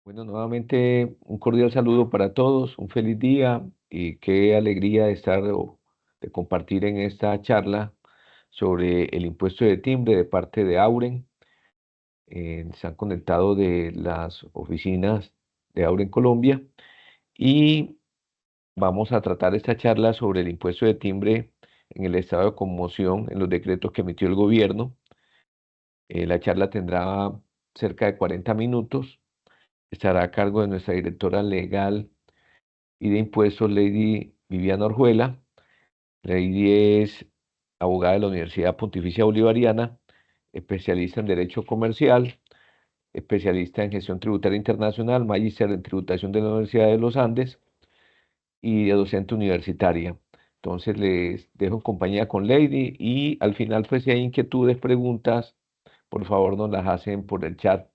Bueno, nuevamente un cordial saludo para todos, un feliz día y qué alegría de estar o de compartir en esta charla sobre el impuesto de timbre de parte de Auren. Se han conectado de las oficinas de Auren Colombia y vamos a tratar esta charla sobre el impuesto de timbre en el estado de conmoción en los decretos que emitió el gobierno. La charla tendrá cerca de 40 minutos. Estará a cargo de nuestra directora legal y de impuestos, Lady Viviana Orjuela. Lady es abogada de la Universidad Pontificia Bolivariana, especialista en Derecho Comercial, especialista en Gestión Tributaria Internacional, magíster en Tributación de la Universidad de los Andes y de docente universitaria. Entonces les dejo en compañía con Lady y al final, pues si hay inquietudes, preguntas, por favor nos las hacen por el chat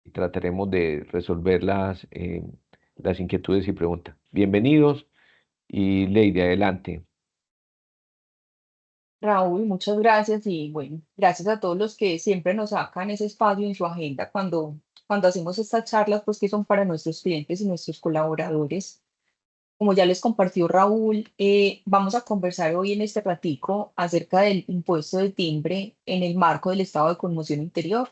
y trataremos de resolver las inquietudes y preguntas. Bienvenidos y Lady, adelante. Raúl, muchas gracias y bueno, gracias a todos los que siempre nos sacan ese espacio en su agenda cuando hacemos estas charlas, pues que son para nuestros clientes y nuestros colaboradores. Como ya les compartió Raúl, vamos a conversar hoy en este ratico acerca del impuesto de timbre en el marco del estado de conmoción interior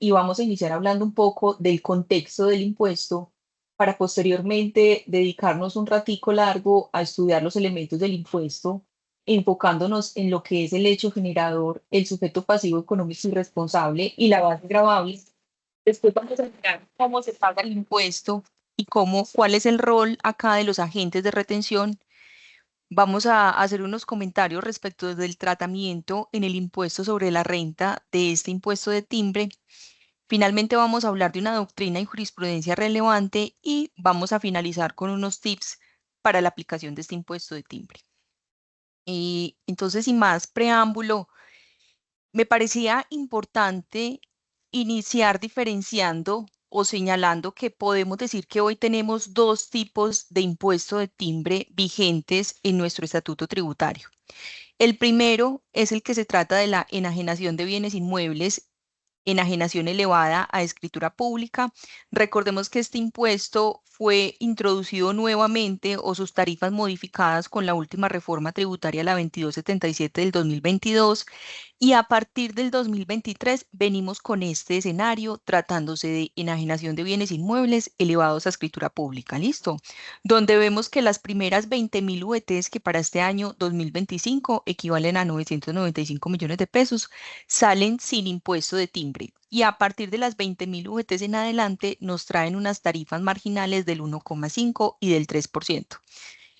y vamos a iniciar hablando un poco del contexto del impuesto para posteriormente dedicarnos un ratico largo a estudiar los elementos del impuesto, enfocándonos en lo que es el hecho generador, el sujeto pasivo económico y responsable y la base gravable. Después vamos a mirar cómo se paga el impuesto y cuál es el rol acá de los agentes de retención. Vamos a hacer unos comentarios respecto del tratamiento en el impuesto sobre la renta de este impuesto de timbre. Finalmente vamos a hablar de una doctrina y jurisprudencia relevante y vamos a finalizar con unos tips para la aplicación de este impuesto de timbre. Y entonces, sin más preámbulo, me parecía importante iniciar diferenciando o señalando que podemos decir que hoy tenemos dos tipos de impuesto de timbre vigentes en nuestro estatuto tributario. El primero es el que se trata de la enajenación de bienes inmuebles, enajenación elevada a escritura pública. Recordemos que este impuesto fue introducido nuevamente o sus tarifas modificadas con la última reforma tributaria, la 2277 del 2022, y a partir del 2023 venimos con este escenario tratándose de enajenación de bienes inmuebles elevados a escritura pública. ¿Listo? Donde vemos que las primeras 20.000 VTs que para este año 2025 equivalen a 995 millones de pesos, salen sin impuesto de timbre. Y a partir de las 20.000 VTs en adelante nos traen unas tarifas marginales del 1,5 y del 3%.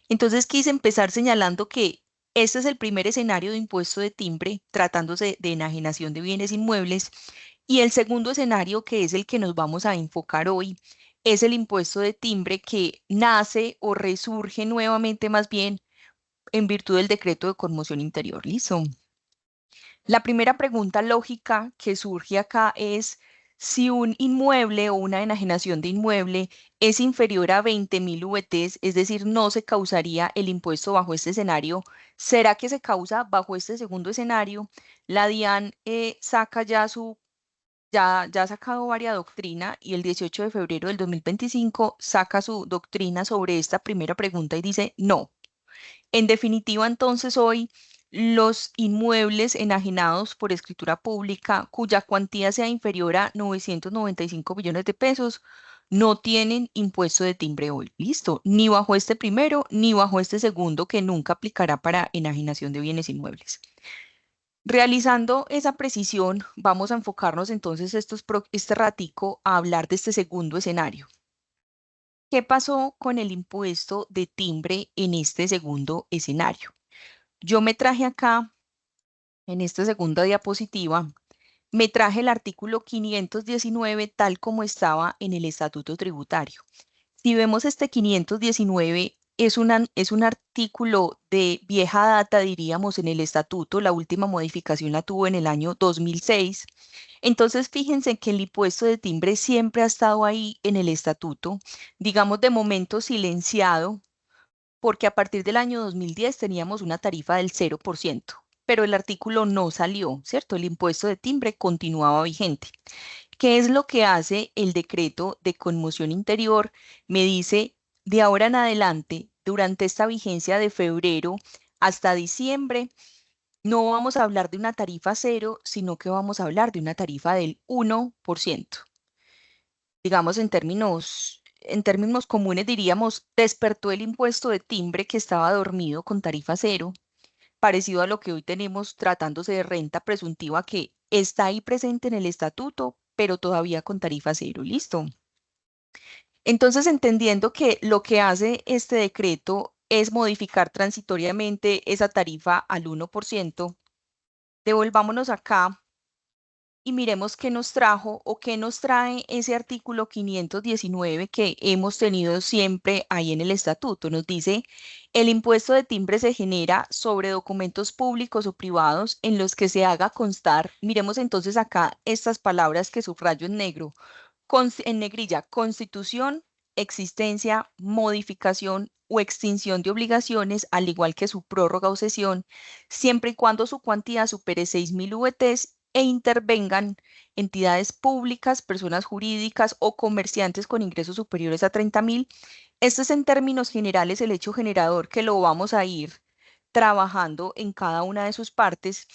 Entonces quise empezar señalando que este es el primer escenario de impuesto de timbre, tratándose de enajenación de bienes inmuebles, y el segundo escenario, que es el que nos vamos a enfocar hoy, es el impuesto de timbre que nace o resurge nuevamente más bien en virtud del decreto de conmoción interior. ¿Listo? La primera pregunta lógica que surge acá es si un inmueble o una enajenación de inmueble es inferior a 20.000 VTs, es decir, no se causaría el impuesto bajo este escenario. ¿Será que se causa bajo este segundo escenario? La DIAN saca ya ha sacado varias doctrina y el 18 de febrero del 2025 saca su doctrina sobre esta primera pregunta y dice no. En definitiva, entonces, hoy los inmuebles enajenados por escritura pública cuya cuantía sea inferior a 995 millones de pesos no tienen impuesto de timbre hoy. Listo, ni bajo este primero ni bajo este segundo que nunca aplicará para enajenación de bienes inmuebles. Realizando esa precisión, vamos a enfocarnos entonces este ratico a hablar de este segundo escenario. ¿Qué pasó con el impuesto de timbre en este segundo escenario? Yo me traje acá, en esta segunda diapositiva, me traje el artículo 519 tal como estaba en el estatuto tributario. Si vemos este 519, es un artículo de vieja data, diríamos, en el estatuto. La última modificación la tuvo en el año 2006. Entonces, fíjense que el impuesto de timbre siempre ha estado ahí en el estatuto, digamos de momento silenciado, porque a partir del año 2010 teníamos una tarifa del 0%. pero el artículo no salió, ¿cierto? El impuesto de timbre continuaba vigente. ¿Qué es lo que hace el decreto de conmoción interior? Me dice, de ahora en adelante, durante esta vigencia de febrero hasta diciembre, no vamos a hablar de una tarifa cero, sino que vamos a hablar de una tarifa del 1%. Digamos, en términos comunes diríamos, despertó el impuesto de timbre que estaba dormido con tarifa cero, parecido a lo que hoy tenemos tratándose de renta presuntiva que está ahí presente en el estatuto, pero todavía con tarifa cero. Listo. Entonces, entendiendo que lo que hace este decreto es modificar transitoriamente esa tarifa al 1%, devolvámonos acá y miremos qué nos trajo o qué nos trae ese artículo 519 que hemos tenido siempre ahí en el estatuto. Nos dice, el impuesto de timbre se genera sobre documentos públicos o privados en los que se haga constar, miremos entonces acá estas palabras que subrayo en negro, en negrilla, constitución, existencia, modificación o extinción de obligaciones, al igual que su prórroga o cesión, siempre y cuando su cuantía supere 6.000 VTs e intervengan entidades públicas, personas jurídicas o comerciantes con ingresos superiores a 30.000. Esto es en términos generales el hecho generador que lo vamos a ir trabajando en cada una de sus partes,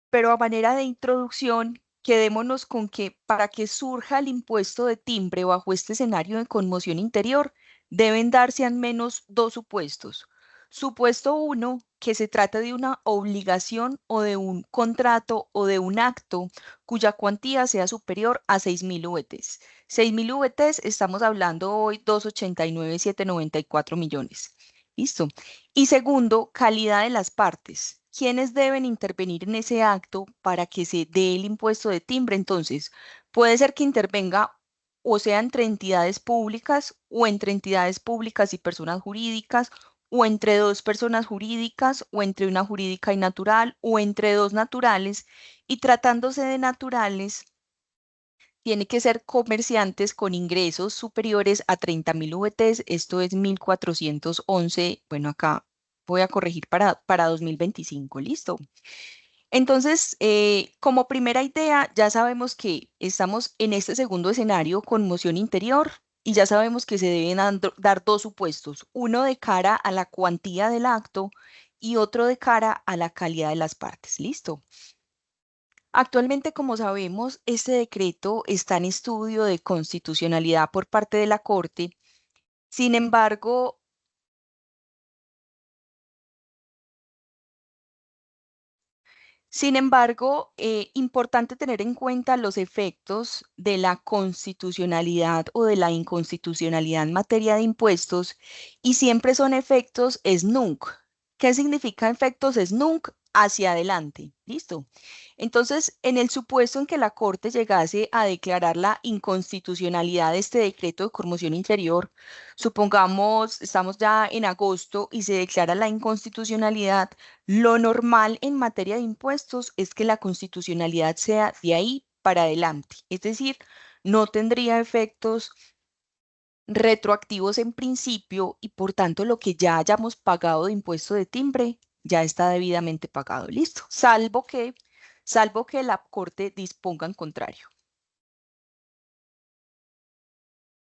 pero a manera de introducción, quedémonos con que para que surja el impuesto de timbre bajo este escenario de conmoción interior, deben darse al menos dos supuestos. Supuesto uno, que se trata de una obligación o de un contrato o de un acto cuya cuantía sea superior a 6.000 VTs. 6.000 VTs, estamos hablando hoy 289.794 millones. Listo. Y segundo, calidad de las partes. ¿Quiénes deben intervenir en ese acto para que se dé el impuesto de timbre? Entonces, puede ser que intervenga o sea entre entidades públicas o entre entidades públicas y personas jurídicas o entre dos personas jurídicas o entre una jurídica y natural o entre dos naturales. Y tratándose de naturales, tiene que ser comerciantes con ingresos superiores a 30.000 VTs, esto es 1.411, bueno, acá voy a corregir para 2025, listo. Entonces, como primera idea, ya sabemos que estamos en este segundo escenario con moción interior y ya sabemos que se deben dar dos supuestos, uno de cara a la cuantía del acto y otro de cara a la calidad de las partes, listo. Actualmente, como sabemos, este decreto está en estudio de constitucionalidad por parte de la Corte. Sin embargo, importante tener en cuenta los efectos de la constitucionalidad o de la inconstitucionalidad en materia de impuestos y siempre son efectos SNUNC. ¿Qué significa efectos SNUNC? Hacia adelante. ¿Listo? Entonces, en el supuesto en que la Corte llegase a declarar la inconstitucionalidad de este decreto de conmoción interior, supongamos, estamos ya en agosto y se declara la inconstitucionalidad, lo normal en materia de impuestos es que la constitucionalidad sea de ahí para adelante, es decir, no tendría efectos retroactivos en principio y por tanto lo que ya hayamos pagado de impuesto de timbre ya está debidamente pagado, listo, salvo que la Corte disponga en contrario.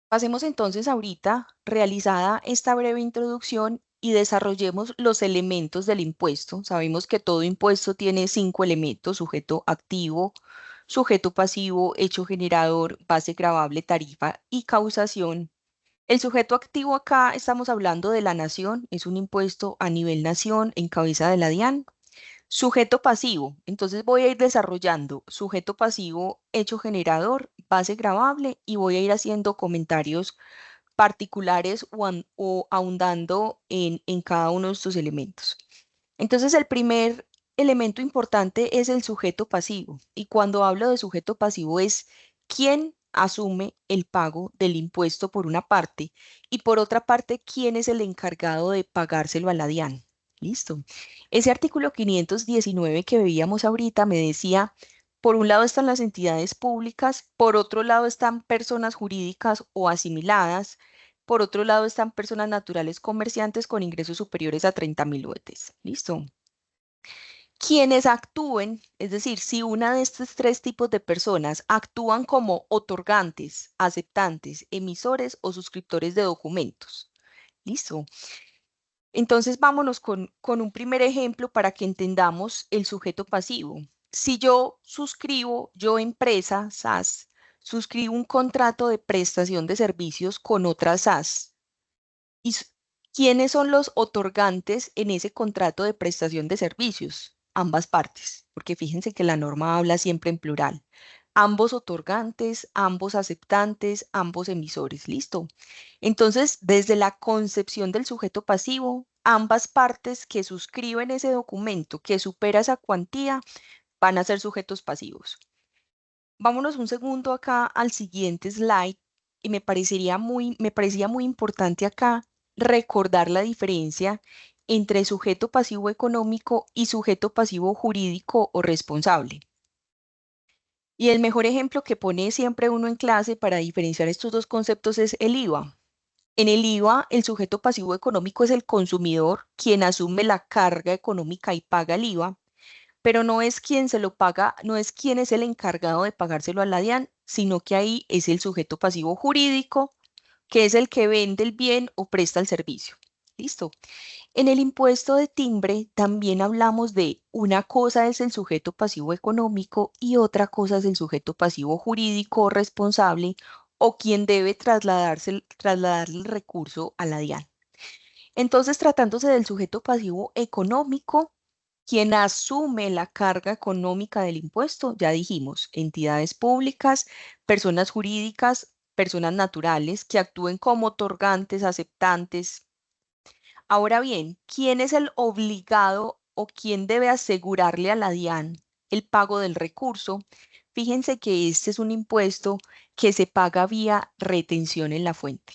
Pasemos entonces ahorita, realizada esta breve introducción, y desarrollemos los elementos del impuesto. Sabemos que todo impuesto tiene 5 elementos: sujeto activo, sujeto pasivo, hecho generador, base gravable, tarifa y causación. El sujeto activo acá estamos hablando de la nación, es un impuesto a nivel nación en cabeza de la DIAN. Sujeto pasivo, entonces voy a ir desarrollando sujeto pasivo, hecho generador, base gravable y voy a ir haciendo comentarios particulares o ahondando en cada uno de estos elementos. Entonces, el primer elemento importante es el sujeto pasivo. Y cuando hablo de sujeto pasivo es quién asume el pago del impuesto por una parte y por otra parte, quién es el encargado de pagárselo a la DIAN. Listo. Ese artículo 519 que veíamos ahorita me decía, por un lado están las entidades públicas, por otro lado están personas jurídicas o asimiladas, por otro lado están personas naturales comerciantes con ingresos superiores a 30.000 UETs. Listo. Quienes actúen, es decir, si una de estos tres tipos de personas actúan como otorgantes, aceptantes, emisores o suscriptores de documentos. Listo. Entonces vámonos con un primer ejemplo para que entendamos el sujeto pasivo. Si yo suscribo, yo empresa, SAS, suscribo un contrato de prestación de servicios con otra SAS. ¿Y quiénes son los otorgantes en ese contrato de prestación de servicios? Ambas partes, porque fíjense que la norma habla siempre en plural. Ambos otorgantes, ambos aceptantes, ambos emisores. Listo. Entonces, desde la concepción del sujeto pasivo, ambas partes que suscriben ese documento que supera esa cuantía van a ser sujetos pasivos. Vámonos un segundo acá al siguiente slide y me parecía muy importante acá recordar la diferencia entre sujeto pasivo económico y sujeto pasivo jurídico o responsable. Y el mejor ejemplo que pone siempre uno en clase para diferenciar estos dos conceptos es el IVA. En el IVA, el sujeto pasivo económico es el consumidor, quien asume la carga económica y paga el IVA, pero no es quien se lo paga, no es quien es el encargado de pagárselo a la DIAN, sino que ahí es el sujeto pasivo jurídico, que es el que vende el bien o presta el servicio. Listo. En el impuesto de timbre también hablamos de una cosa es el sujeto pasivo económico y otra cosa es el sujeto pasivo jurídico o responsable o quien debe trasladarle el recurso a la DIAN. Entonces, tratándose del sujeto pasivo económico, quien asume la carga económica del impuesto, ya dijimos, entidades públicas, personas jurídicas, personas naturales que actúen como otorgantes, aceptantes. Ahora bien, ¿quién es el obligado o quién debe asegurarle a la DIAN el pago del recurso? Fíjense que este es un impuesto que se paga vía retención en la fuente.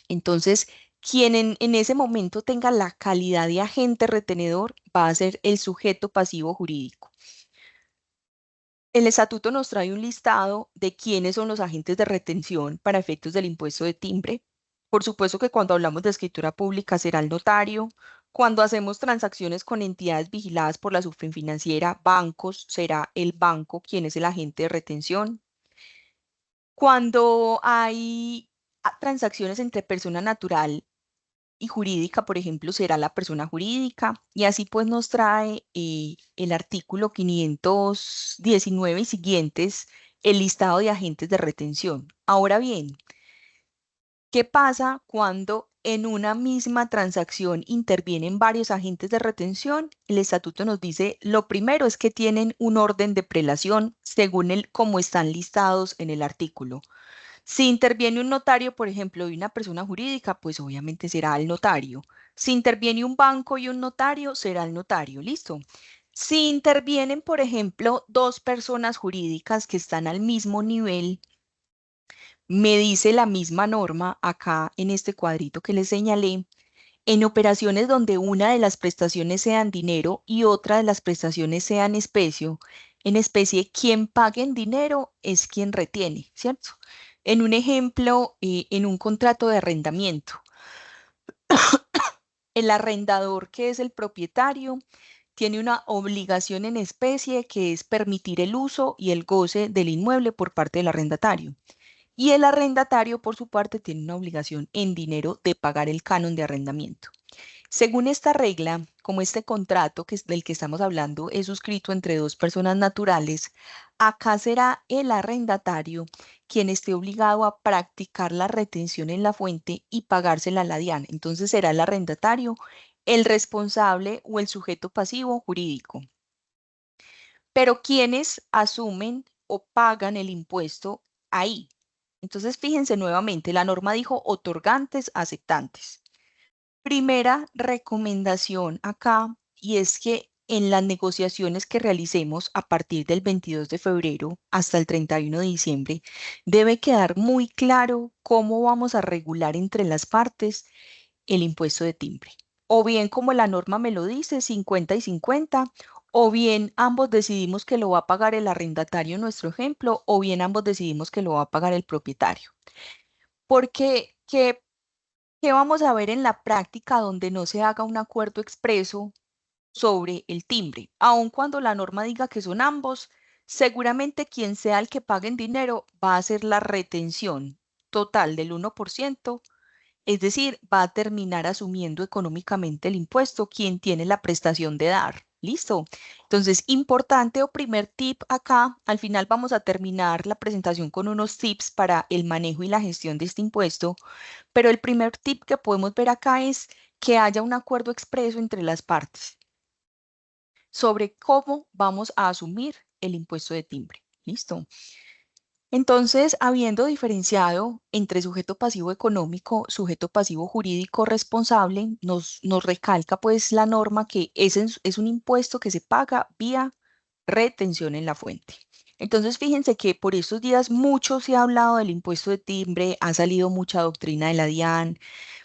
Entonces, quien en ese momento tenga la calidad de agente retenedor va a ser el sujeto pasivo jurídico. El estatuto nos trae un listado de quiénes son los agentes de retención para efectos del impuesto de timbre. Por supuesto que cuando hablamos de escritura pública será el notario. Cuando hacemos transacciones con entidades vigiladas por la Suprefinanciera, bancos, será el banco quien es el agente de retención. Cuando hay transacciones entre persona natural y jurídica, por ejemplo, será la persona jurídica. Y así pues nos trae el artículo 519 y siguientes, el listado de agentes de retención. Ahora bien, ¿qué pasa cuando en una misma transacción intervienen varios agentes de retención? El estatuto nos dice, lo primero es que tienen un orden de prelación según el cómo están listados en el artículo. Si interviene un notario, por ejemplo, y una persona jurídica, pues obviamente será el notario. Si interviene un banco y un notario, será el notario. Listo. Si intervienen, por ejemplo, dos personas jurídicas que están al mismo nivel, me dice la misma norma acá en este cuadrito que les señalé, en operaciones donde una de las prestaciones sean dinero y otra de las prestaciones sean en especie, quien pague en dinero es quien retiene, ¿cierto? En un ejemplo, en un contrato de arrendamiento, el arrendador, que es el propietario, tiene una obligación en especie que es permitir el uso y el goce del inmueble por parte del arrendatario. Y el arrendatario, por su parte, tiene una obligación en dinero de pagar el canon de arrendamiento. Según esta regla, como este contrato del que estamos hablando es suscrito entre dos personas naturales, acá será el arrendatario quien esté obligado a practicar la retención en la fuente y pagársela a la DIAN. Entonces será el arrendatario el responsable o el sujeto pasivo jurídico. Pero quienes asumen o pagan el impuesto ahí. Entonces fíjense nuevamente, la norma dijo otorgantes, aceptantes. Primera recomendación acá, y es que en las negociaciones que realicemos a partir del 22 de febrero hasta el 31 de diciembre, debe quedar muy claro cómo vamos a regular entre las partes el impuesto de timbre. O bien, como la norma me lo dice, 50 y 50, o bien ambos decidimos que lo va a pagar el arrendatario en nuestro ejemplo, o bien ambos decidimos que lo va a pagar el propietario. Porque, ¿qué vamos a ver en la práctica donde no se haga un acuerdo expreso? sobre el timbre. Aun cuando la norma diga que son ambos, seguramente quien sea el que pague en dinero va a ser la retención total del 1%, es decir, va a terminar asumiendo económicamente el impuesto quien tiene la prestación de dar. ¿Listo? Entonces, importante o primer tip acá, al final vamos a terminar la presentación con unos tips para el manejo y la gestión de este impuesto, pero el primer tip que podemos ver acá es que haya un acuerdo expreso entre las partes sobre cómo vamos a asumir el impuesto de timbre. ¿Listo? Entonces, habiendo diferenciado entre sujeto pasivo económico, sujeto pasivo jurídico responsable, nos recalca pues la norma que es un impuesto que se paga vía retención en la fuente. Entonces, fíjense que por estos días mucho se ha hablado del impuesto de timbre, ha salido mucha doctrina de la DIAN,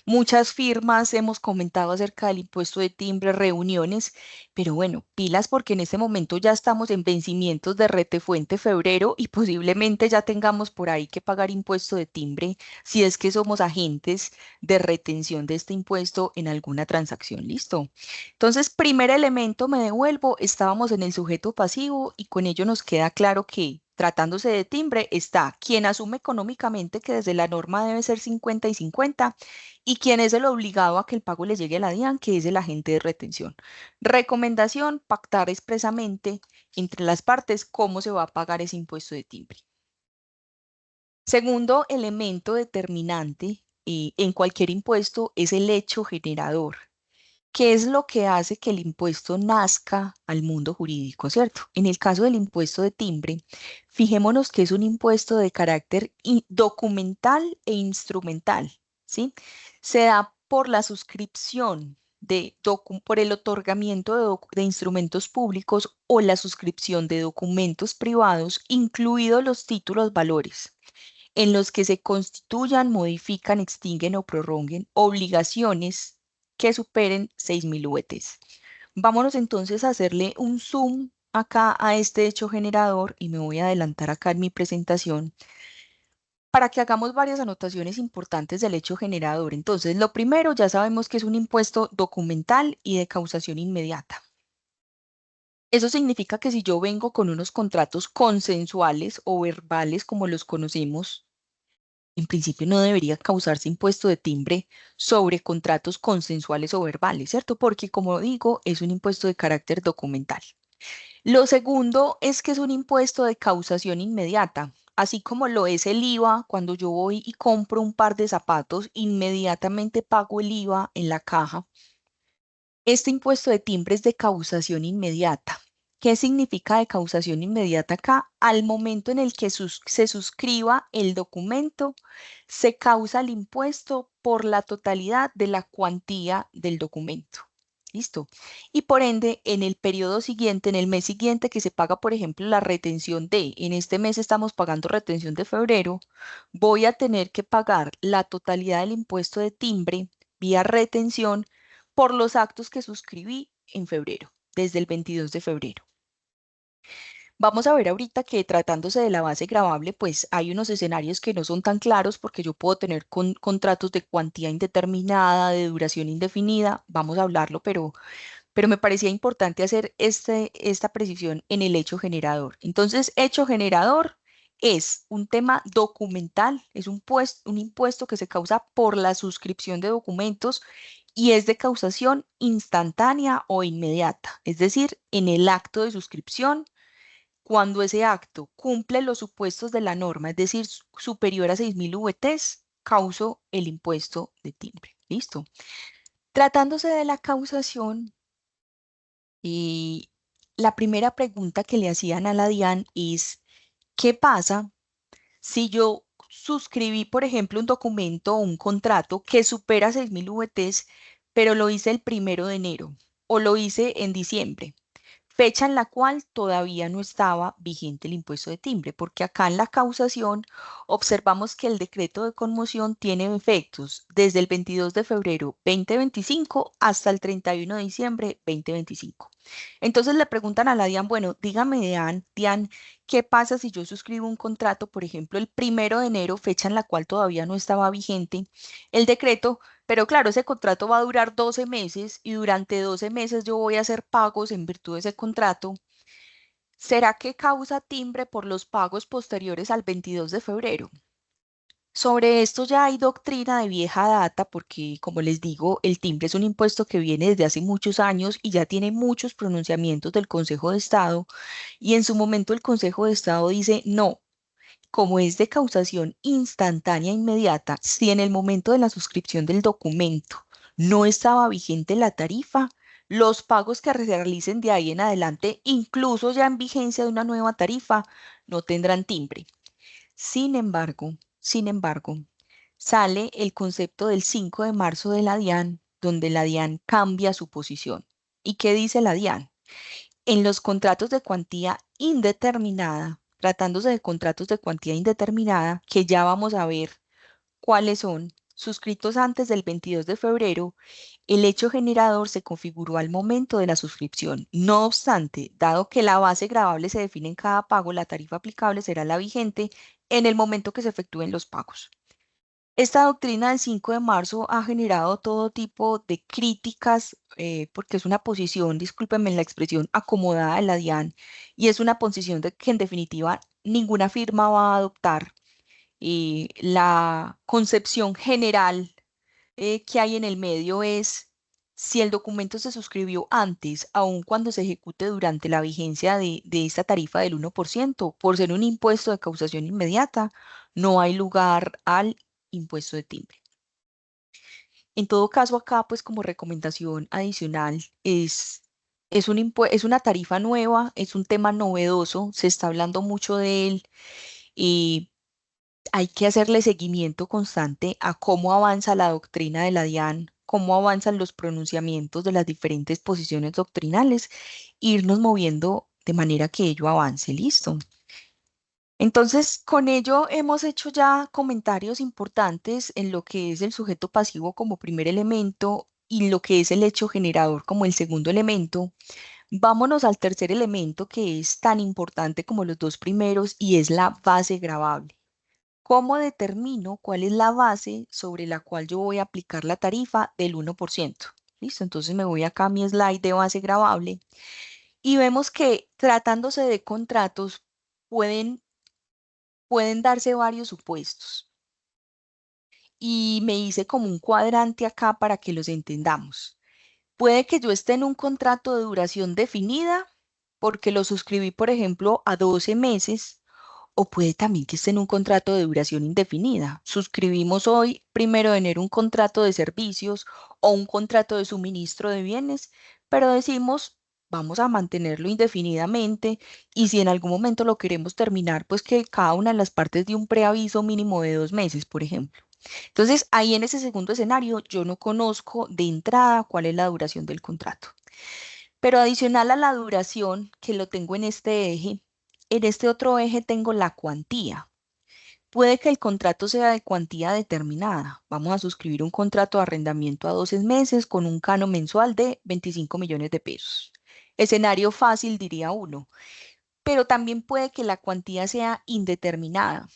muchas firmas hemos comentado acerca del impuesto de timbre, reuniones, pero bueno, pilas porque en este momento ya estamos en vencimientos de retefuente febrero y posiblemente ya tengamos por ahí que pagar impuesto de timbre si es que somos agentes de retención de este impuesto en alguna transacción. ¿Listo? Entonces, primer elemento, me devuelvo, estábamos en el sujeto pasivo y con ello nos queda claro que tratándose de timbre está quien asume económicamente que desde la norma debe ser 50 y 50 y quien es el obligado a que el pago le llegue a la DIAN, que es el agente de retención. Recomendación, pactar expresamente entre las partes cómo se va a pagar ese impuesto de timbre. Segundo elemento determinante en cualquier impuesto es el hecho generador. ¿Qué es lo que hace que el impuesto nazca al mundo jurídico, cierto? En el caso del impuesto de timbre, fijémonos que es un impuesto de carácter documental e instrumental, ¿sí? Se da por la suscripción por el otorgamiento de instrumentos públicos o la suscripción de documentos privados, incluidos los títulos valores en los que se constituyan, modifican, extinguen o prorroguen obligaciones que superen 6.000 UETs. Vámonos entonces a hacerle un zoom acá a este hecho generador y me voy a adelantar acá en mi presentación para que hagamos varias anotaciones importantes del hecho generador. Entonces, lo primero, ya sabemos que es un impuesto documental y de causación inmediata. Eso significa que si yo vengo con unos contratos consensuales o verbales como los conocemos, en principio no debería causarse impuesto de timbre sobre contratos consensuales o verbales, ¿cierto? Porque como digo, es un impuesto de carácter documental. Lo segundo es que es un impuesto de causación inmediata, así como lo es el IVA. Cuando yo voy y compro un par de zapatos, inmediatamente pago el IVA en la caja. Este impuesto de timbre es de causación inmediata. ¿Qué significa de causación inmediata acá? Al momento en el que se suscriba el documento, se causa el impuesto por la totalidad de la cuantía del documento. ¿Listo? Y por ende, en el periodo siguiente, en el mes siguiente que se paga, por ejemplo, la retención en este mes estamos pagando retención de febrero, voy a tener que pagar la totalidad del impuesto de timbre vía retención por los actos que suscribí en febrero, desde el 22 de febrero. Vamos a ver ahorita que tratándose de la base gravable, pues hay unos escenarios que no son tan claros porque yo puedo tener contratos de cuantía indeterminada, de duración indefinida, vamos a hablarlo, pero me parecía importante hacer esta precisión en el hecho generador. Entonces, hecho generador es un tema documental, es un impuesto que se causa por la suscripción de documentos y es de causación instantánea o inmediata, es decir, en el acto de suscripción, cuando ese acto cumple los supuestos de la norma, es decir, superior a 6.000 VTs, causo el impuesto de timbre. ¿Listo? Tratándose de la causación, y la primera pregunta que le hacían a la DIAN es, ¿qué pasa si yo suscribí, por ejemplo, un documento o un contrato que supera 6.000 VTs, pero lo hice el 1 de enero o lo hice en diciembre? Fecha en la cual todavía no estaba vigente el impuesto de timbre, porque acá en la causación observamos que el decreto de conmoción tiene efectos desde el 22 de febrero 2025 hasta el 31 de diciembre 2025. Entonces le preguntan a la DIAN, bueno, dígame, DIAN, ¿qué pasa si yo suscribo un contrato, por ejemplo, el 1 de enero, fecha en la cual todavía no estaba vigente el decreto? Pero claro, ese contrato va a durar 12 meses y durante 12 meses yo voy a hacer pagos en virtud de ese contrato. ¿Será que causa timbre por los pagos posteriores al 22 de febrero? Sobre esto ya hay doctrina de vieja data porque, como les digo, el timbre es un impuesto que viene desde hace muchos años y ya tiene muchos pronunciamientos del Consejo de Estado. Y en su momento el Consejo de Estado dice, no, como es de causación instantánea e inmediata, si en el momento de la suscripción del documento no estaba vigente la tarifa, los pagos que se realicen de ahí en adelante, incluso ya en vigencia de una nueva tarifa, no tendrán timbre. Sin embargo, sale el concepto del 5 de marzo de la DIAN, donde la DIAN cambia su posición. ¿Y qué dice la DIAN? En los contratos de cuantía indeterminada, tratándose de contratos de cuantía indeterminada, que ya vamos a ver cuáles son, suscritos antes del 22 de febrero, el hecho generador se configuró al momento de la suscripción. No obstante, dado que la base gravable se define en cada pago, la tarifa aplicable será la vigente en el momento que se efectúen los pagos. Esta doctrina del 5 de marzo ha generado todo tipo de críticas porque es una posición, discúlpenme la expresión, acomodada de la DIAN y es una posición de que en definitiva ninguna firma va a adoptar. La concepción general que hay en el medio es si el documento se suscribió antes, aun cuando se ejecute durante la vigencia de esta tarifa del 1%, por ser un impuesto de causación inmediata, no hay lugar al impuesto de timbre. En todo caso, acá, pues como recomendación adicional, es una tarifa nueva, es un tema novedoso, se está hablando mucho de él y hay que hacerle seguimiento constante a cómo avanza la doctrina de la DIAN, cómo avanzan los pronunciamientos de las diferentes posiciones doctrinales, e irnos moviendo de manera que ello avance. Listo. Entonces, con ello hemos hecho ya comentarios importantes en lo que es el sujeto pasivo como primer elemento y lo que es el hecho generador como el segundo elemento. Vámonos al tercer elemento que es tan importante como los dos primeros y es la base gravable. ¿Cómo determino cuál es la base sobre la cual yo voy a aplicar la tarifa del 1%? Listo, entonces me voy acá a mi slide de base gravable y vemos que tratándose de contratos pueden, pueden darse varios supuestos. Y me hice como un cuadrante acá para que los entendamos. Puede que yo esté en un contrato de duración definida porque lo suscribí, por ejemplo, a 12 meses. O puede también que esté en un contrato de duración indefinida. Suscribimos hoy, 1 de enero, un contrato de servicios o un contrato de suministro de bienes, pero decimos, vamos a mantenerlo indefinidamente y si en algún momento lo queremos terminar, pues que cada una de las partes dé un preaviso mínimo de 2 meses, por ejemplo. Entonces, ahí en ese segundo escenario, yo no conozco de entrada cuál es la duración del contrato. Pero adicional a la duración, que lo tengo en este eje, en este otro eje tengo la cuantía. Puede que el contrato sea de cuantía determinada. Vamos a suscribir un contrato de arrendamiento a 12 meses con un canon mensual de 25 millones de pesos. Escenario fácil, diría uno, pero también puede que la cuantía sea indeterminada.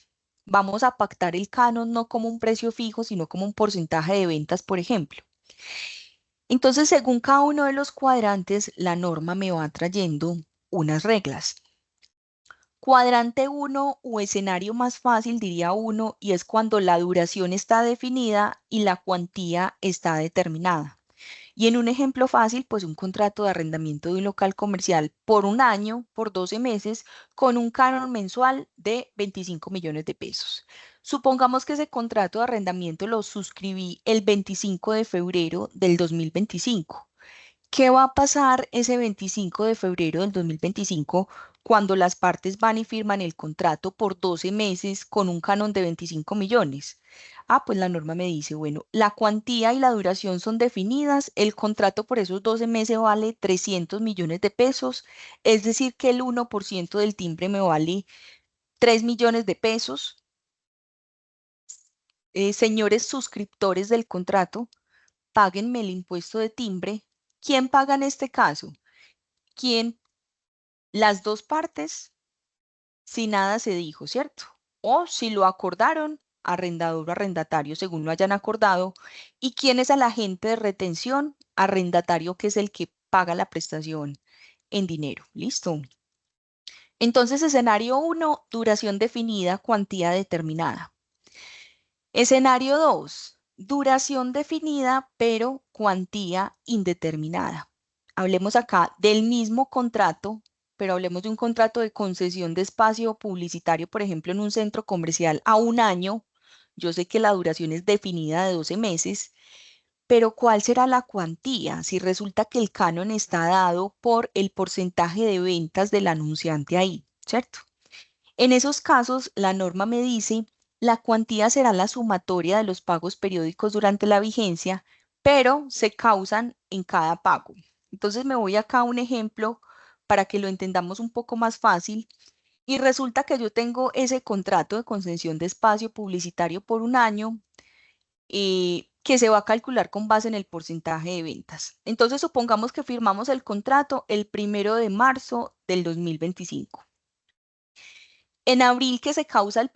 Vamos a pactar el canon no como un precio fijo, sino como un porcentaje de ventas, por ejemplo. Entonces, según cada uno de los cuadrantes, la norma me va trayendo unas reglas. Cuadrante 1 o escenario más fácil, diría uno, y es cuando la duración está definida y la cuantía está determinada. Y en un ejemplo fácil, pues un contrato de arrendamiento de un local comercial por un año, por 12 meses, con un canon mensual de 25 millones de pesos. Supongamos que ese contrato de arrendamiento lo suscribí el 25 de febrero del 2025. ¿Qué va a pasar ese 25 de febrero del 2025 cuando las partes van y firman el contrato por 12 meses con un canon de 25 millones? Ah, pues la norma me dice, bueno, la cuantía y la duración son definidas, el contrato por esos 12 meses vale 300 millones de pesos, es decir, que el 1% del timbre me vale 3 millones de pesos. Señores suscriptores del contrato, páguenme el impuesto de timbre. ¿Quién paga en este caso? ¿Quién? Las dos partes, si nada se dijo, ¿cierto? O si lo acordaron, arrendador o arrendatario según lo hayan acordado. ¿Y quién es el agente de retención? Arrendatario, que es el que paga la prestación en dinero. ¿Listo? Entonces, escenario uno, duración definida, cuantía determinada. Escenario 2, duración definida, pero cuantía indeterminada. Hablemos acá del mismo contrato, pero hablemos de un contrato de concesión de espacio publicitario, por ejemplo, en un centro comercial a un año. Yo sé que la duración es definida de 12 meses, pero ¿cuál será la cuantía si resulta que el canon está dado por el porcentaje de ventas del anunciante ahí, ¿cierto? En esos casos, la norma me dice, la cuantía será la sumatoria de los pagos periódicos durante la vigencia, pero se causan en cada pago. Entonces me voy acá a un ejemplo para que lo entendamos un poco más fácil. Y resulta que yo tengo ese contrato de concesión de espacio publicitario por un año que se va a calcular con base en el porcentaje de ventas. Entonces supongamos que firmamos el contrato el 1 de marzo del 2025. En abril, que se causa el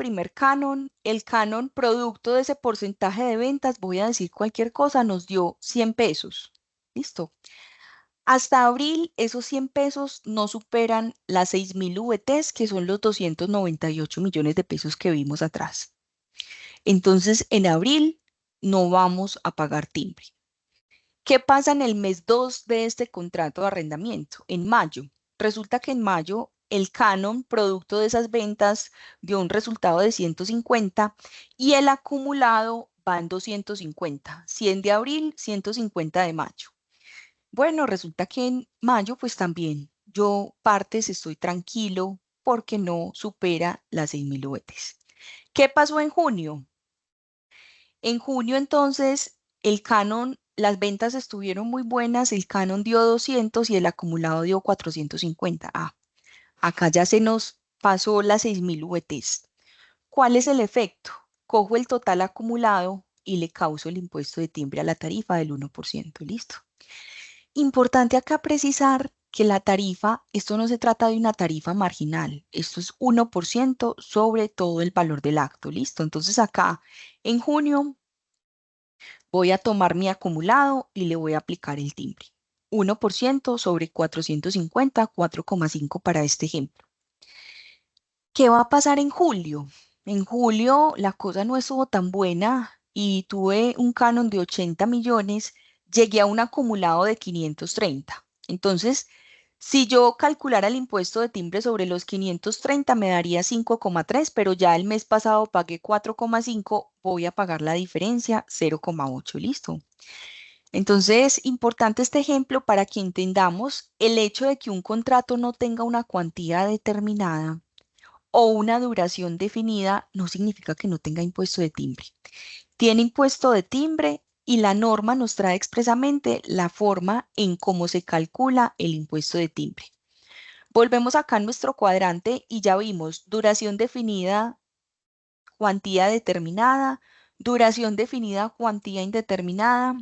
canon producto de ese porcentaje de ventas, voy a decir cualquier cosa, nos dio 100 pesos. ¿Listo? Hasta abril, esos 100 pesos no superan las 6.000 VTs, que son los 298 millones de pesos que vimos atrás. Entonces, en abril no vamos a pagar timbre. ¿Qué pasa en el mes 2 de este contrato de arrendamiento? En mayo. Resulta que en mayo el canon, producto de esas ventas, dio un resultado de 150 y el acumulado va en 250. 100 de abril, 150 de mayo. Bueno, resulta que en mayo, pues también yo partes estoy tranquilo porque no supera las 6.000 UETs. ¿Qué pasó en junio? En junio, entonces, el canon, las ventas estuvieron muy buenas, el canon dio 200 y el acumulado dio 450. Acá ya se nos pasó las 6.000 VTs. ¿Cuál es el efecto? Cojo el total acumulado y le causo el impuesto de timbre a la tarifa del 1%. Listo. Importante acá precisar que la tarifa, esto no se trata de una tarifa marginal, esto es 1% sobre todo el valor del acto. Listo. Entonces acá en junio voy a tomar mi acumulado y le voy a aplicar el timbre. 1% sobre 450, 4,5 para este ejemplo. ¿Qué va a pasar en julio? En julio la cosa no estuvo tan buena y tuve un canon de 80 millones, llegué a un acumulado de 530. Entonces, si yo calculara el impuesto de timbre sobre los 530 me daría 5,3, pero ya el mes pasado pagué 4,5, voy a pagar la diferencia 0,8, listo. Entonces, importante este ejemplo para que entendamos el hecho de que un contrato no tenga una cuantía determinada o una duración definida no significa que no tenga impuesto de timbre. Tiene impuesto de timbre y la norma nos trae expresamente la forma en cómo se calcula el impuesto de timbre. Volvemos acá a nuestro cuadrante y ya vimos duración definida, cuantía determinada, duración definida, cuantía indeterminada.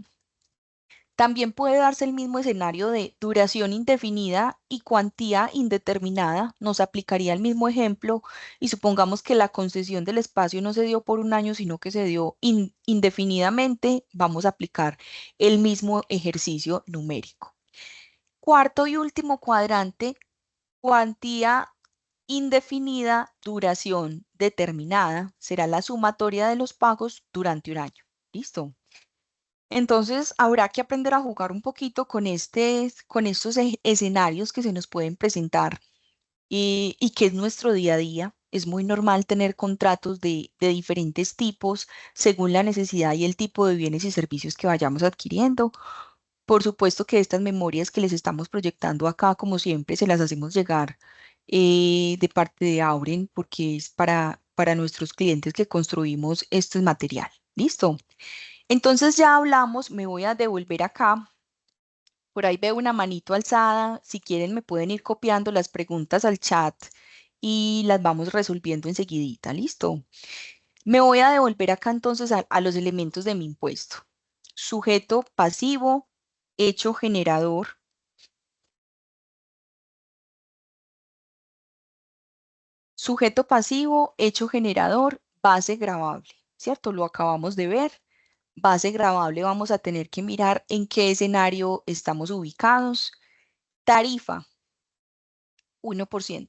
También puede darse el mismo escenario de duración indefinida y cuantía indeterminada. Nos aplicaría el mismo ejemplo y supongamos que la concesión del espacio no se dio por un año, sino que se dio indefinidamente. Vamos a aplicar el mismo ejercicio numérico. Cuarto y último cuadrante, cuantía indefinida, duración determinada. Será la sumatoria de los pagos durante un año. ¿Listo? Entonces, habrá que aprender a jugar un poquito con estos escenarios que se nos pueden presentar y que es nuestro día a día. Es muy normal tener contratos de diferentes tipos según la necesidad y el tipo de bienes y servicios que vayamos adquiriendo. Por supuesto que estas memorias que les estamos proyectando acá, como siempre, se las hacemos llegar de parte de Auren porque es para nuestros clientes que construimos este material. ¿Listo? Entonces ya hablamos, me voy a devolver acá. Por ahí veo una manito alzada. Si quieren me pueden ir copiando las preguntas al chat y las vamos resolviendo enseguidita. ¿Listo? Me voy a devolver acá entonces a los elementos de mi impuesto. Sujeto pasivo, hecho generador. Sujeto pasivo, hecho generador, base gravable. ¿cierto? Lo acabamos de ver. Base gravable, vamos a tener que mirar en qué escenario estamos ubicados. Tarifa, 1%.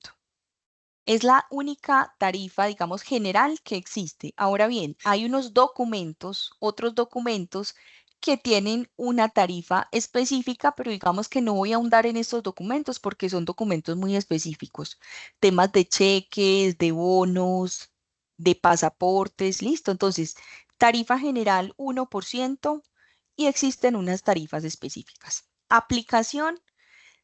Es la única tarifa, digamos, general que existe. Ahora bien, hay unos documentos, otros documentos que tienen una tarifa específica, pero digamos que no voy a ahondar en estos documentos porque son documentos muy específicos. Temas de cheques, de bonos, de pasaportes, listo. Entonces, tarifa general 1% y existen unas tarifas específicas. Aplicación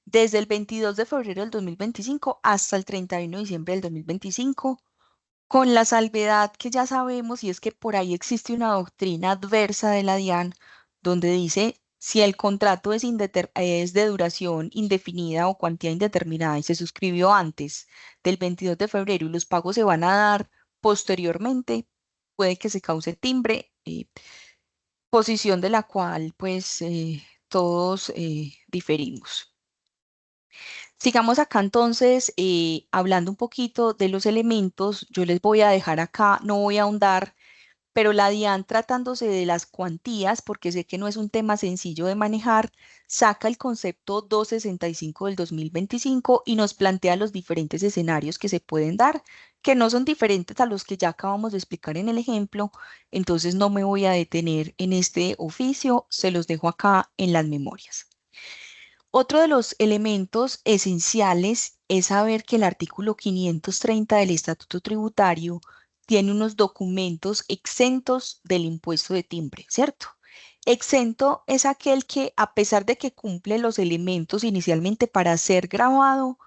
desde el 22 de febrero del 2025 hasta el 31 de diciembre del 2025, con la salvedad que ya sabemos, y es que por ahí existe una doctrina adversa de la DIAN donde dice, si el contrato es de duración indefinida o cuantía indeterminada y se suscribió antes del 22 de febrero y los pagos se van a dar posteriormente, puede que se cause timbre, posición de la cual pues todos diferimos. Sigamos acá entonces hablando un poquito de los elementos. Yo les voy a dejar acá, no voy a ahondar, pero la DIAN tratándose de las cuantías, porque sé que no es un tema sencillo de manejar, saca el concepto 265 del 2025 y nos plantea los diferentes escenarios que se pueden dar, que no son diferentes a los que ya acabamos de explicar en el ejemplo, entonces no me voy a detener en este oficio, se los dejo acá en las memorias. Otro de los elementos esenciales es saber que el artículo 530 del Estatuto Tributario tiene unos documentos exentos del impuesto de timbre, ¿cierto? Exento es aquel que, a pesar de que cumple los elementos inicialmente para ser grabado,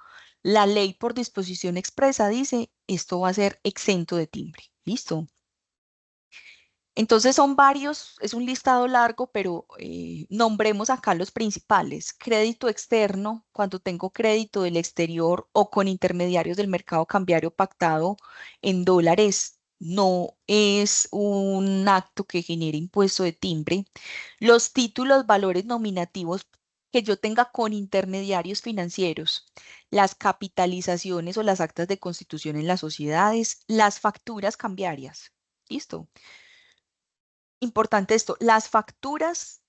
la ley por disposición expresa dice, esto va a ser exento de timbre. ¿Listo? Entonces son varios, es un listado largo, pero nombremos acá los principales. Crédito externo, cuando tengo crédito del exterior o con intermediarios del mercado cambiario pactado en dólares, no es un acto que genere impuesto de timbre. Los títulos, valores nominativos que yo tenga con intermediarios financieros, las capitalizaciones o las actas de constitución en las sociedades, las facturas cambiarias. ¿Listo? Importante esto, las facturas,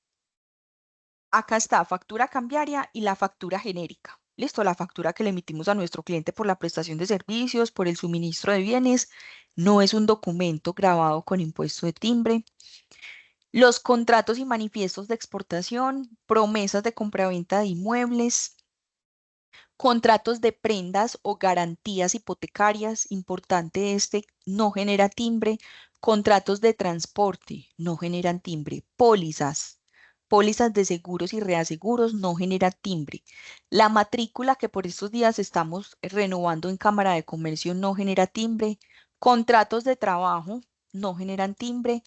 acá está, factura cambiaria y la factura genérica. Listo, la factura que le emitimos a nuestro cliente por la prestación de servicios, por el suministro de bienes, no es un documento grabado con impuesto de timbre. Los contratos y manifiestos de exportación, promesas de compraventa de inmuebles, contratos de prendas o garantías hipotecarias, importante este, no genera timbre. Contratos de transporte, no generan timbre. Pólizas de seguros y reaseguros, no generan timbre. La matrícula que por estos días estamos renovando en Cámara de Comercio, no genera timbre. Contratos de trabajo, no generan timbre.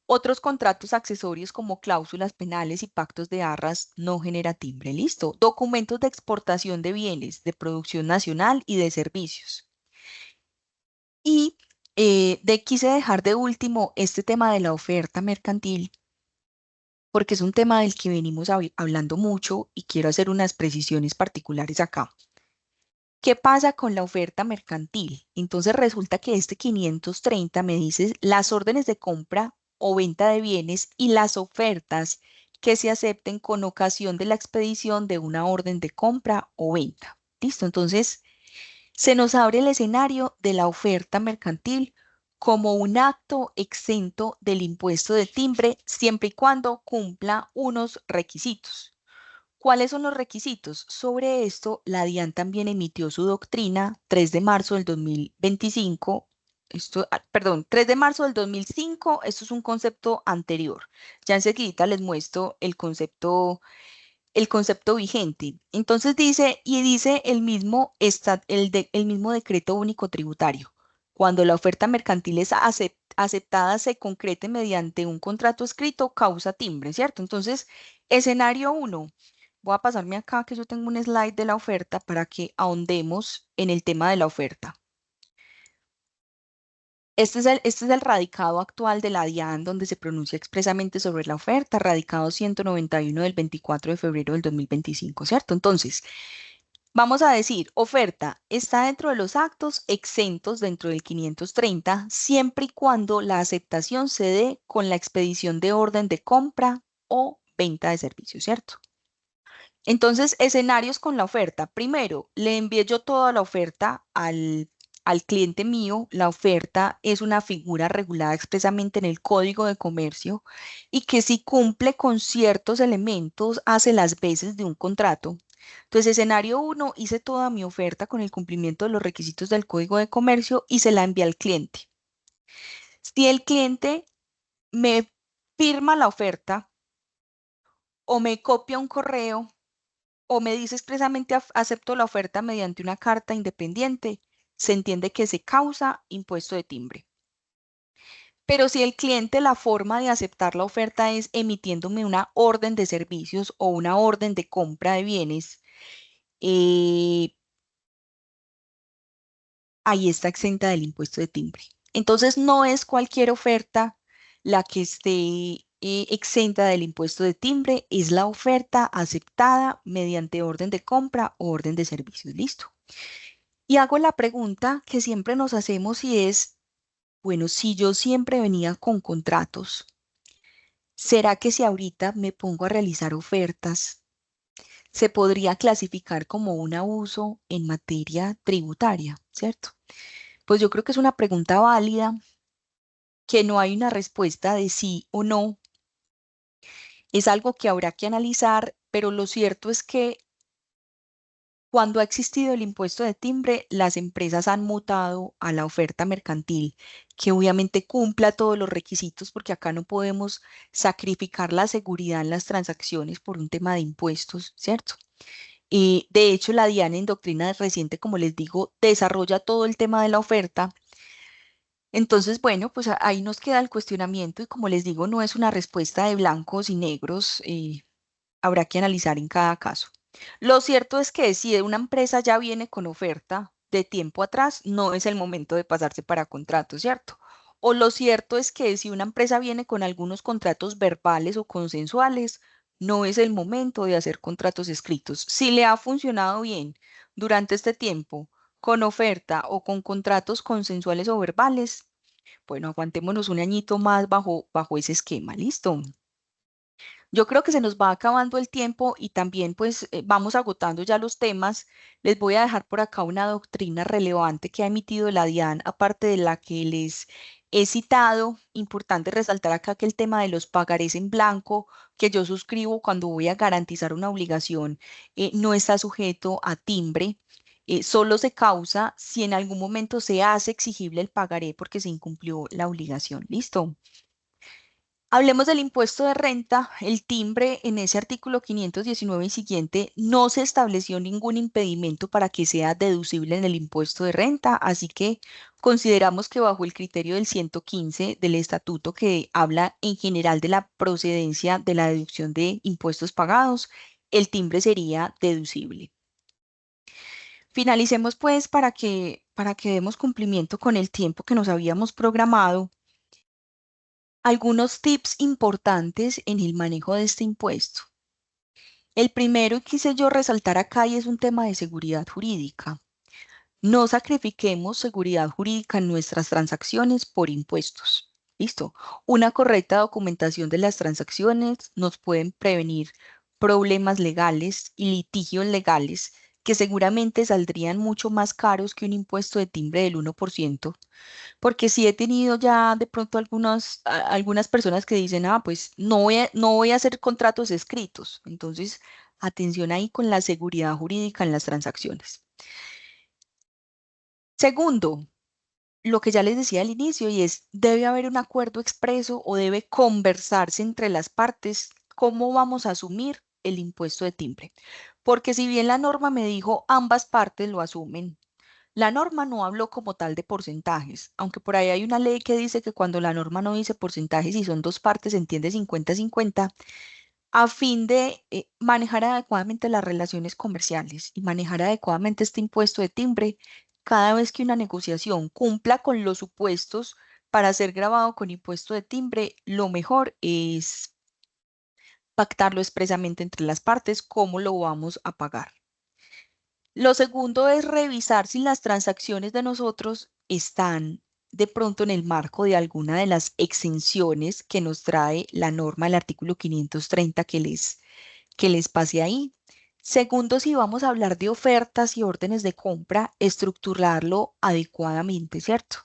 Otros contratos accesorios como cláusulas penales y pactos de arras no genera timbre. Listo. Documentos de exportación de bienes de producción nacional y de servicios. Y quise dejar de último este tema de la oferta mercantil porque es un tema del que venimos hablando mucho y quiero hacer unas precisiones particulares acá. ¿Qué pasa con la oferta mercantil? Entonces resulta que este 530 me dice las órdenes de compra o venta de bienes y las ofertas que se acepten con ocasión de la expedición de una orden de compra o venta. ¿Listo? Entonces se nos abre el escenario de la oferta mercantil como un acto exento del impuesto de timbre siempre y cuando cumpla unos requisitos. ¿Cuáles son los requisitos? Sobre esto, la DIAN también emitió su doctrina 3 de marzo del 2025. Perdón, 3 de marzo del 2005, esto es un concepto anterior. Ya enseguida les muestro el concepto vigente. Entonces dice, y dice el mismo decreto único tributario. Cuando la oferta mercantil es aceptada, se concrete mediante un contrato escrito, causa timbre, ¿cierto? Entonces, escenario uno. Voy a pasarme acá que yo tengo un slide de la oferta para que ahondemos en el tema de la oferta. Este es el radicado actual de la DIAN, donde se pronuncia expresamente sobre la oferta, radicado 191 del 24 de febrero del 2025, ¿cierto? Entonces, Vamos a decir, oferta está dentro de los actos exentos dentro del 530, siempre y cuando la aceptación se dé con la expedición de orden de compra o venta de servicios, ¿cierto? Entonces, escenarios con la oferta. Primero, le envié yo toda la oferta al cliente mío. La oferta es una figura regulada expresamente en el Código de Comercio y que si cumple con ciertos elementos, hace las veces de un contrato. Entonces, escenario uno, hice toda mi oferta con el cumplimiento de los requisitos del Código de Comercio y se la envié al cliente. Si el cliente me firma la oferta o me copia un correo o me dice expresamente acepto la oferta mediante una carta independiente, se entiende que se causa impuesto de timbre. Pero si el cliente la forma de aceptar la oferta es emitiéndome una orden de servicios o una orden de compra de bienes, eh, ahí está exenta del impuesto de timbre. Entonces no es cualquier oferta la que esté exenta del impuesto de timbre, es la oferta aceptada mediante orden de compra o orden de servicios. Listo. Y hago la pregunta que siempre nos hacemos y es, bueno, si yo siempre venía con contratos, ¿será que si ahorita me pongo a realizar ofertas, se podría clasificar como un abuso en materia tributaria, ¿cierto? Pues yo creo que es una pregunta válida, que no hay una respuesta de sí o no. Es algo que habrá que analizar, pero lo cierto es que cuando ha existido el impuesto de timbre, las empresas han mutado a la oferta mercantil, que obviamente cumpla todos los requisitos, porque acá no podemos sacrificar la seguridad en las transacciones por un tema de impuestos, ¿cierto? Y de hecho, la DIAN en doctrina reciente, como les digo, desarrolla todo el tema de la oferta. Entonces, bueno, pues ahí nos queda el cuestionamiento y como les digo, no es una respuesta de blancos y negros, habrá que analizar en cada caso. Lo cierto es que si una empresa ya viene con oferta de tiempo atrás, no es el momento de pasarse para contratos, ¿cierto? O lo cierto es que si una empresa viene con algunos contratos verbales o consensuales, no es el momento de hacer contratos escritos. Si le ha funcionado bien durante este tiempo con oferta o con contratos consensuales o verbales, bueno, aguantémonos un añito más bajo ese esquema, ¿listo? Yo creo que se nos va acabando el tiempo y también pues vamos agotando ya los temas. Les voy a dejar por acá una doctrina relevante que ha emitido la DIAN, aparte de la que les he citado. Importante resaltar acá que el tema de los pagarés en blanco que yo suscribo cuando voy a garantizar una obligación no está sujeto a timbre. Solo se causa si en algún momento se hace exigible el pagaré porque se incumplió la obligación. ¿Listo? Hablemos del impuesto de renta. El timbre en ese artículo 519 y siguiente no se estableció ningún impedimento para que sea deducible en el impuesto de renta, así que consideramos que bajo el criterio del 115 del estatuto que habla en general de la procedencia de la deducción de impuestos pagados, el timbre sería deducible. Finalicemos pues para que demos cumplimiento con el tiempo que nos habíamos programado. Algunos tips importantes en el manejo de este impuesto. El primero que quise yo resaltar acá y es un tema de seguridad jurídica. No sacrifiquemos seguridad jurídica en nuestras transacciones por impuestos. Listo. Una correcta documentación de las transacciones nos pueden prevenir problemas legales y litigios legales que seguramente saldrían mucho más caros que un impuesto de timbre del 1%. Porque sí he tenido ya de pronto algunas personas que dicen, ah, pues no voy a hacer contratos escritos. Entonces, atención ahí con la seguridad jurídica en las transacciones. Segundo, lo que ya les decía al inicio y es, debe haber un acuerdo expreso o debe conversarse entre las partes cómo vamos a asumir el impuesto de timbre. Porque si bien la norma me dijo ambas partes lo asumen, la norma no habló como tal de porcentajes, aunque por ahí hay una ley que dice que cuando la norma no dice porcentajes y son dos partes, se entiende 50-50, a fin de manejar adecuadamente las relaciones comerciales y manejar adecuadamente este impuesto de timbre, cada vez que una negociación cumpla con los supuestos para ser grabado con impuesto de timbre, lo mejor es pactarlo expresamente entre las partes, cómo lo vamos a pagar. Lo segundo es revisar si las transacciones de nosotros están de pronto en el marco de alguna de las exenciones que nos trae la norma del artículo 530 que les pase ahí. Segundo, si vamos a hablar de ofertas y órdenes de compra, estructurarlo adecuadamente, ¿cierto?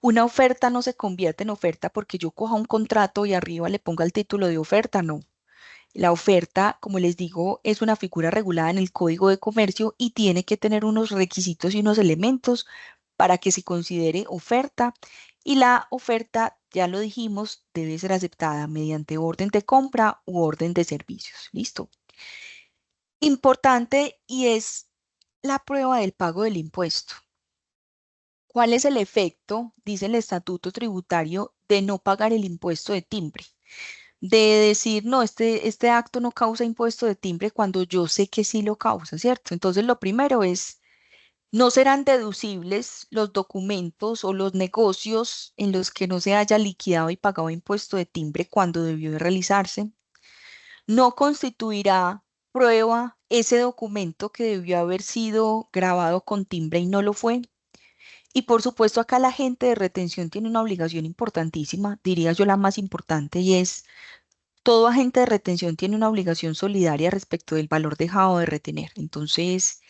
Una oferta no se convierte en oferta porque yo coja un contrato y arriba le ponga el título de oferta, no. La oferta, como les digo, es una figura regulada en el Código de Comercio y tiene que tener unos requisitos y unos elementos para que se considere oferta. Y la oferta, ya lo dijimos, debe ser aceptada mediante orden de compra u orden de servicios. ¿Listo? Importante y es la prueba del pago del impuesto. ¿Cuál es el efecto, dice el estatuto tributario, de no pagar el impuesto de timbre? De decir, no, este acto no causa impuesto de timbre cuando yo sé que sí lo causa, ¿cierto? Entonces, lo primero es, no serán deducibles los documentos o los negocios en los que no se haya liquidado y pagado impuesto de timbre cuando debió de realizarse. No constituirá prueba ese documento que debió haber sido grabado con timbre y no lo fue. Y por supuesto, acá la gente de retención tiene una obligación importantísima, diría yo la más importante, y es todo agente de retención tiene una obligación solidaria respecto del valor dejado de retener. Entonces,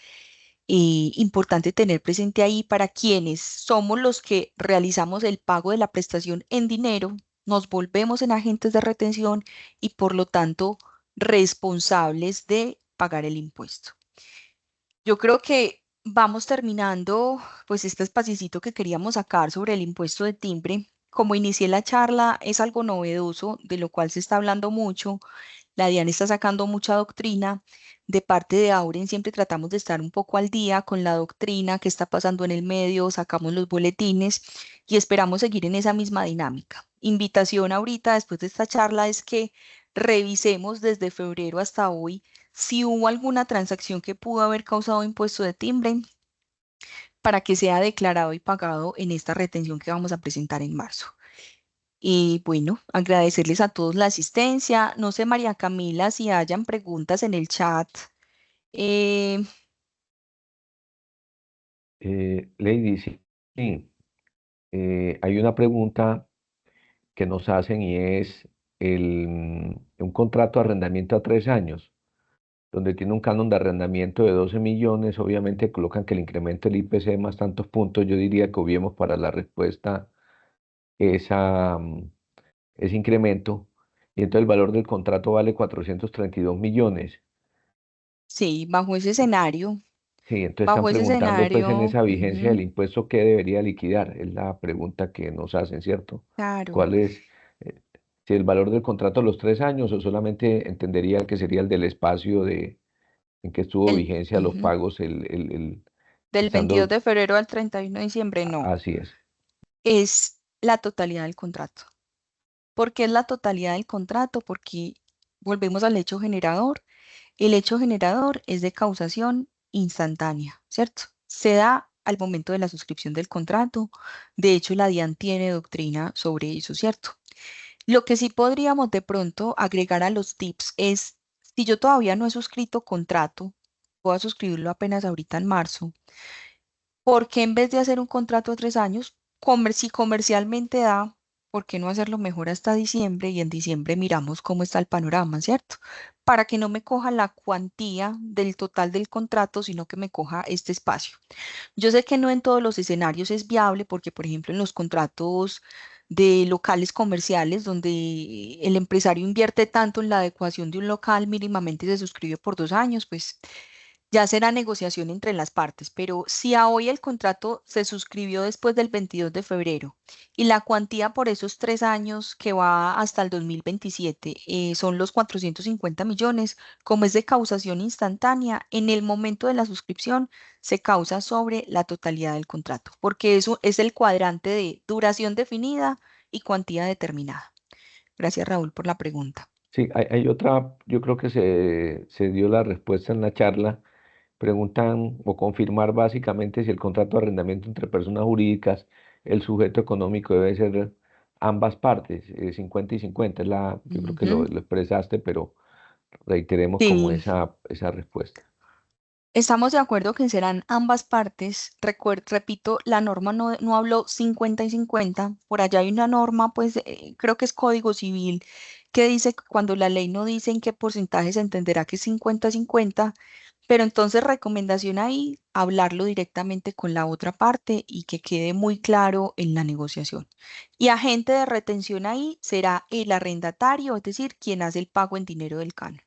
importante tener presente ahí para quienes somos los que realizamos el pago de la prestación en dinero, nos volvemos en agentes de retención y por lo tanto responsables de pagar el impuesto. Yo creo que vamos terminando pues este espacito que queríamos sacar sobre el impuesto de timbre. Como inicié la charla, es algo novedoso, de lo cual se está hablando mucho. La DIAN está sacando mucha doctrina. De parte de Auren siempre tratamos de estar un poco al día con la doctrina que está pasando en el medio, sacamos los boletines y esperamos seguir en esa misma dinámica. Invitación ahorita, después de esta charla, es que revisemos desde febrero hasta hoy si hubo alguna transacción que pudo haber causado impuesto de timbre para que sea declarado y pagado en esta retención que vamos a presentar en marzo. Y bueno, agradecerles a todos la asistencia. No sé, María Camila, si hayan preguntas en el chat. Eh, Lady, sí, sí, hay una pregunta que nos hacen y es un contrato de arrendamiento a 3 años, donde tiene un canon de arrendamiento de 12 millones, obviamente colocan que el incremento del IPC más tantos puntos, yo diría que obviemos para la respuesta esa, ese incremento, y entonces el valor del contrato vale 432 millones. sí, bajo ese escenario, Sí, entonces están bajo ese preguntando pues en escenario, esa vigencia del ujú, impuesto qué debería liquidar, es la pregunta que nos hacen, ¿cierto? claro, ¿Cuál es, eh, si el valor del contrato a los 3 años o solamente entendería que sería el del espacio en que estuvo vigencia los ujú, pagos del 22 estando, de febrero al 31 de diciembre, no, así es. es la totalidad del contrato. ¿Por qué es la totalidad del contrato? Porque volvemos al hecho generador. El hecho generador es de causación instantánea, ¿cierto? Se da al momento de la suscripción del contrato. De hecho, la DIAN tiene doctrina sobre eso, ¿cierto? Lo que sí podríamos de pronto agregar a los tips es, si yo todavía no he suscrito contrato, voy a suscribirlo apenas ahorita en marzo, ¿por qué en vez de hacer un contrato a 3 años, si comercialmente da, ¿por qué no hacerlo mejor hasta diciembre y en diciembre miramos cómo está el panorama, ¿cierto? Para que no me coja la cuantía del total del contrato, sino que me coja este espacio. Yo sé que no en todos los escenarios es viable porque, por ejemplo, en los contratos de locales comerciales, donde el empresario invierte tanto en la adecuación de un local, mínimamente se suscribe por 2 años, pues ya será negociación entre las partes. Pero si a hoy el contrato se suscribió después del 22 de febrero y la cuantía por esos 3 años que va hasta el 2027 son los 450 millones, como es de causación instantánea, en el momento de la suscripción se causa sobre la totalidad del contrato, porque eso es el cuadrante de duración definida y cuantía determinada. Gracias, Raúl, por la pregunta. Sí, hay otra, yo creo que se dio la respuesta en la charla. Preguntan o confirmar básicamente si el contrato de arrendamiento entre personas jurídicas, el sujeto económico debe ser ambas partes, 50 y 50. Yo creo que lo, Ujú. lo expresaste, pero reiteremos como Sí, esa respuesta. Estamos de acuerdo que serán ambas partes. Repito, la norma no habló 50 y 50. Por allá hay una norma, pues creo que es Código Civil, que dice que cuando la ley no dice en qué porcentaje se entenderá que es 50-50, pero entonces recomendación ahí, hablarlo directamente con la otra parte y que quede muy claro en la negociación. Y agente de retención ahí será el arrendatario, es decir, quien hace el pago en dinero del canon.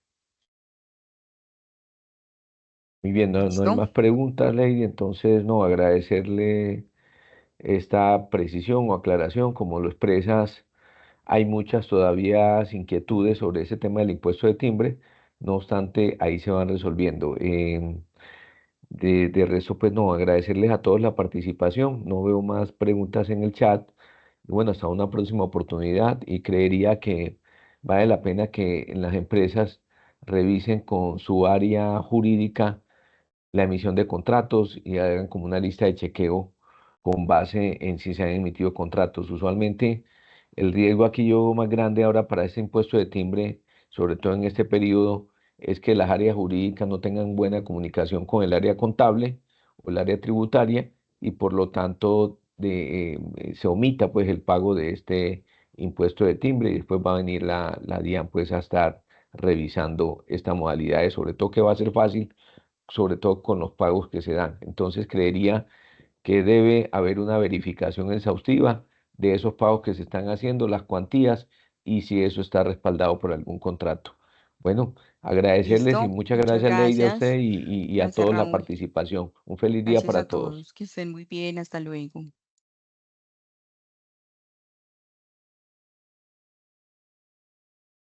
Muy bien, no hay ¿Listo? más preguntas, Lady, entonces no, agradecerle esta precisión o aclaración, como lo expresas. Hay muchas todavía inquietudes sobre ese tema del impuesto de timbre, no obstante, ahí se van resolviendo. De resto, pues no, agradecerles a todos la participación. No veo más preguntas en el chat. Y bueno, hasta una próxima oportunidad y creería que vale la pena que en las empresas revisen con su área jurídica la emisión de contratos y hagan como una lista de chequeo con base en si se han emitido contratos. Usualmente el riesgo aquí yo más grande ahora para este impuesto de timbre, sobre todo en este periodo, es que las áreas jurídicas no tengan buena comunicación con el área contable o el área tributaria y por lo tanto se omita pues el pago de este impuesto de timbre y después va a venir la DIAN pues a estar revisando esta modalidad, sobre todo que va a ser fácil sobre todo con los pagos que se dan. Entonces creería que debe haber una verificación exhaustiva de esos pagos que se están haciendo, las cuantías y si eso está respaldado por algún contrato. Bueno, agradecerles y ¿Listo? muchas Muchas gracias, Lady, a usted gracias. y a Gracias, todos la Raúl. participación. Un feliz día Gracias a para todos. todos. Que estén muy bien. Hasta luego.